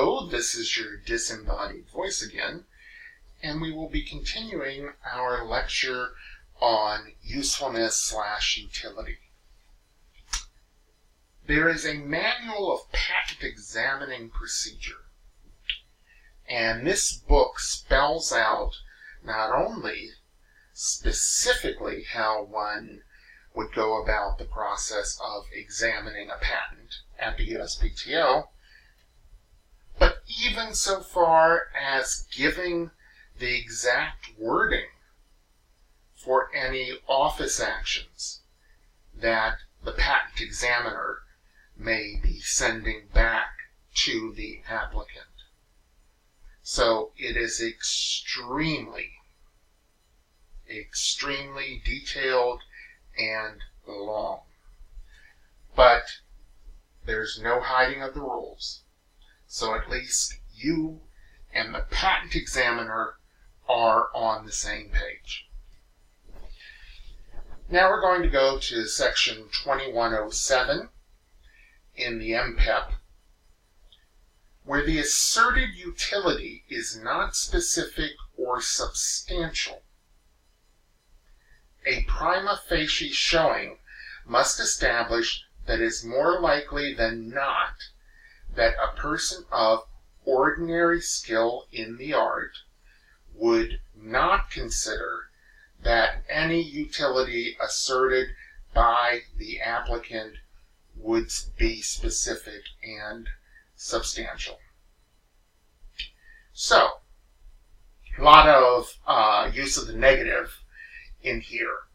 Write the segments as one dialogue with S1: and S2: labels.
S1: Hello, this is your disembodied voice again, and we will be continuing our lecture on usefulness/utility. There is a manual of patent examining procedure, and this book spells out not only specifically how one would go about the process of examining a patent at the USPTO, but even so far as giving the exact wording for any office actions that the patent examiner may be sending back to the applicant. So it is extremely detailed and long. But there's no hiding of the rules. So at least you and the patent examiner are on the same page. Now we're going to go to section 2107 in the MPEP, where the asserted utility is not specific or substantial. A prima facie showing must establish that it is more likely than not that a person of ordinary skill in the art would not consider that any utility asserted by the applicant would be specific and substantial. So, a lot of use of the negative in here.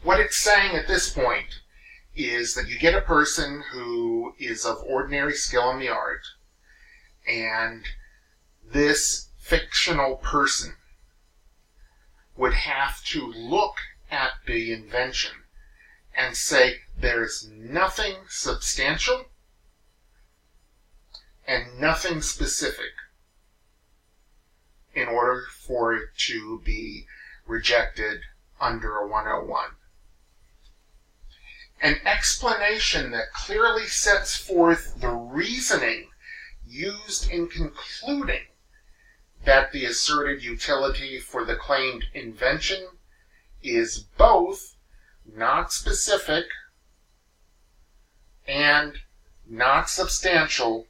S1: What it's saying at this point is that you get a person who is of ordinary skill in the art, and this fictional person would have to look at the invention and say there's nothing substantial and nothing specific in order for it to be rejected under a 101. An explanation that clearly sets forth the reasoning used in concluding that the asserted utility for the claimed invention is both not specific and not substantial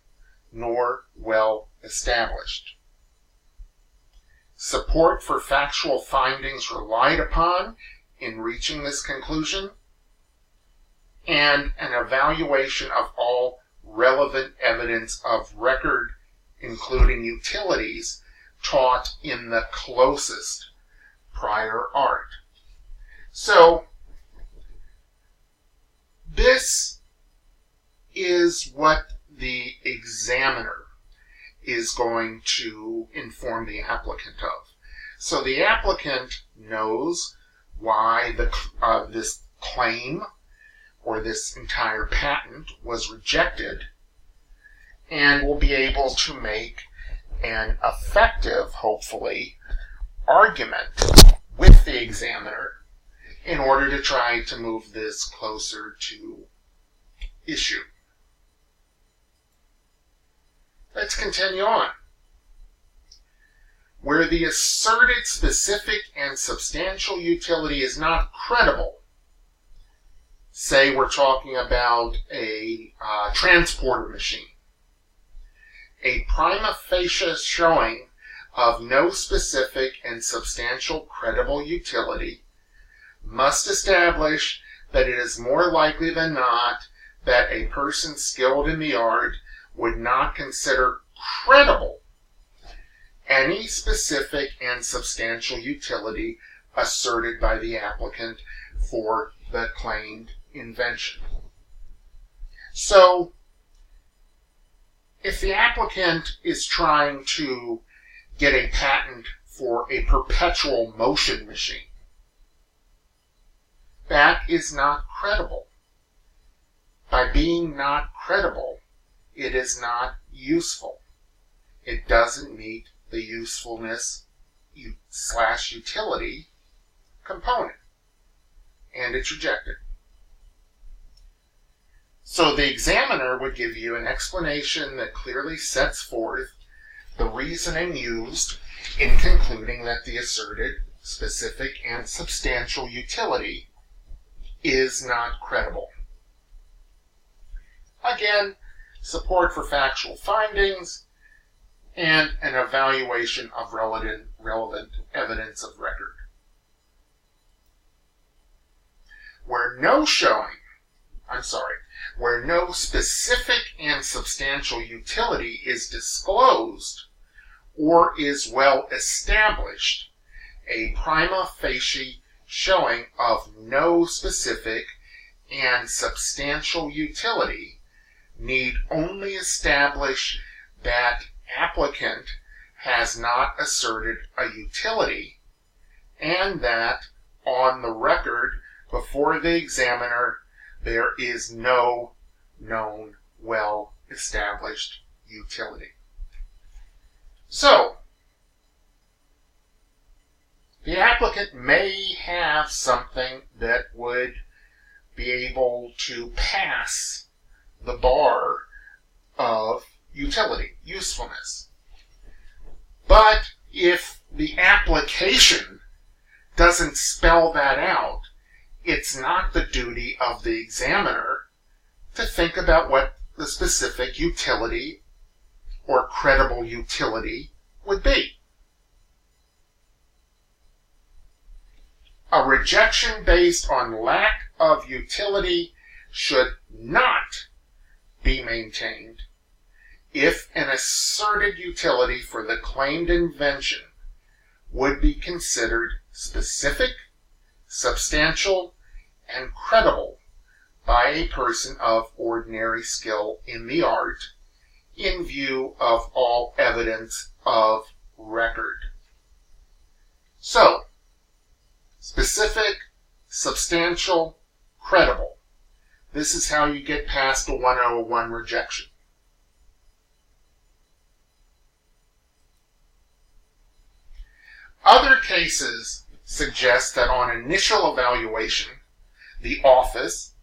S1: nor well established. Support for factual findings relied upon in reaching this conclusion, and an evaluation of all relevant evidence of record, including utilities taught in the closest prior art. So, this is what the examiner is going to inform the applicant of. So the applicant knows why this claim or this entire patent was rejected, and will be able to make an effective, hopefully, argument with the examiner in order to try to move this closer to issue. Let's continue on. Where the asserted specific and substantial utility is not credible, say we're talking about a transporter machine, a prima facie showing of no specific and substantial credible utility must establish that it is more likely than not that a person skilled in the art would not consider credible any specific and substantial utility asserted by the applicant for the claimed invention. So, if the applicant is trying to get a patent for a perpetual motion machine, that is not credible. By being not credible, it is not useful. It doesn't meet the usefulness / utility component, and it's rejected. So the examiner would give you an explanation that clearly sets forth the reasoning used in concluding that the asserted specific and substantial utility is not credible. Again, support for factual findings and an evaluation of relevant evidence of record. Where no specific and substantial utility is disclosed or is well established, a prima facie showing of no specific and substantial utility need only establish that applicant has not asserted a utility and that on the record before the examiner there is no known well-established utility. So, the applicant may have something that would be able to pass the bar of utility, usefulness. But if the application doesn't spell that out, it's not the duty of the examiner to think about what the specific utility or credible utility would be. A rejection based on lack of utility should not be maintained if an asserted utility for the claimed invention would be considered specific, substantial, and credible by a person of ordinary skill in the art in view of all evidence of record. So, specific, substantial, credible. This is how you get past a 101 rejection. Other cases suggest that on initial evaluation, the office,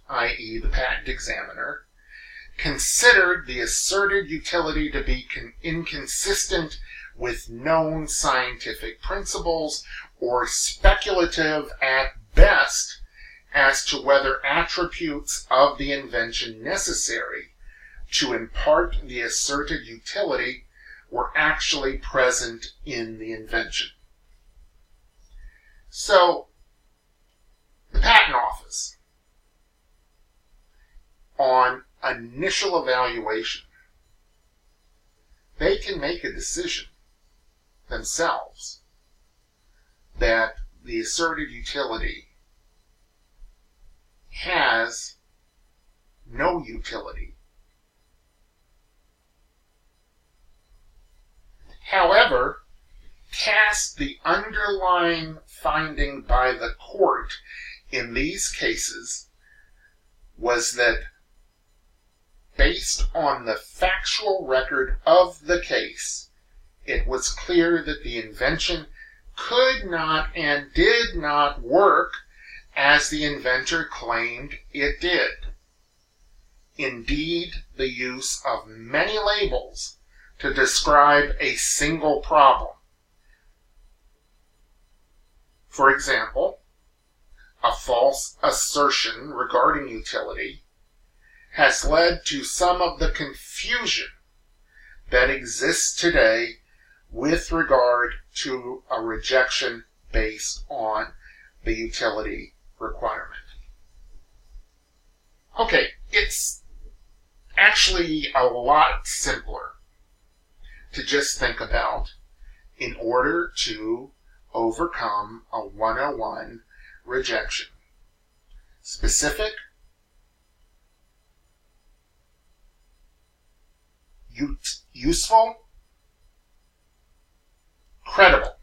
S1: i.e. the patent examiner, considered the asserted utility to be inconsistent with known scientific principles or speculative at best as to whether attributes of the invention necessary to impart the asserted utility were actually present in the invention. So, the Patent Office, on initial evaluation, they can make a decision themselves that the asserted utility has no utility. However, cast the underlying finding by the court in these cases was that based on the factual record of the case, it was clear that the invention could not and did not work as the inventor claimed it did. Indeed, the use of many labels to describe a single problem. For example, a false assertion regarding utility has led to some of the confusion that exists today with regard to a rejection based on the utility requirement. Okay, it's actually a lot simpler to just think about in order to overcome a 101 rejection. Specific, useful, credible.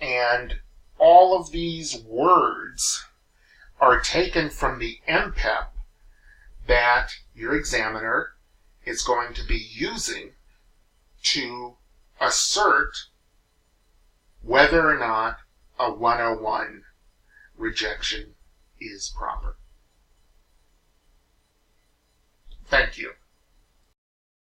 S1: And all of these words are taken from the MPEP that your examiner is going to be using to assert whether or not a 101 rejection is proper. Thank you.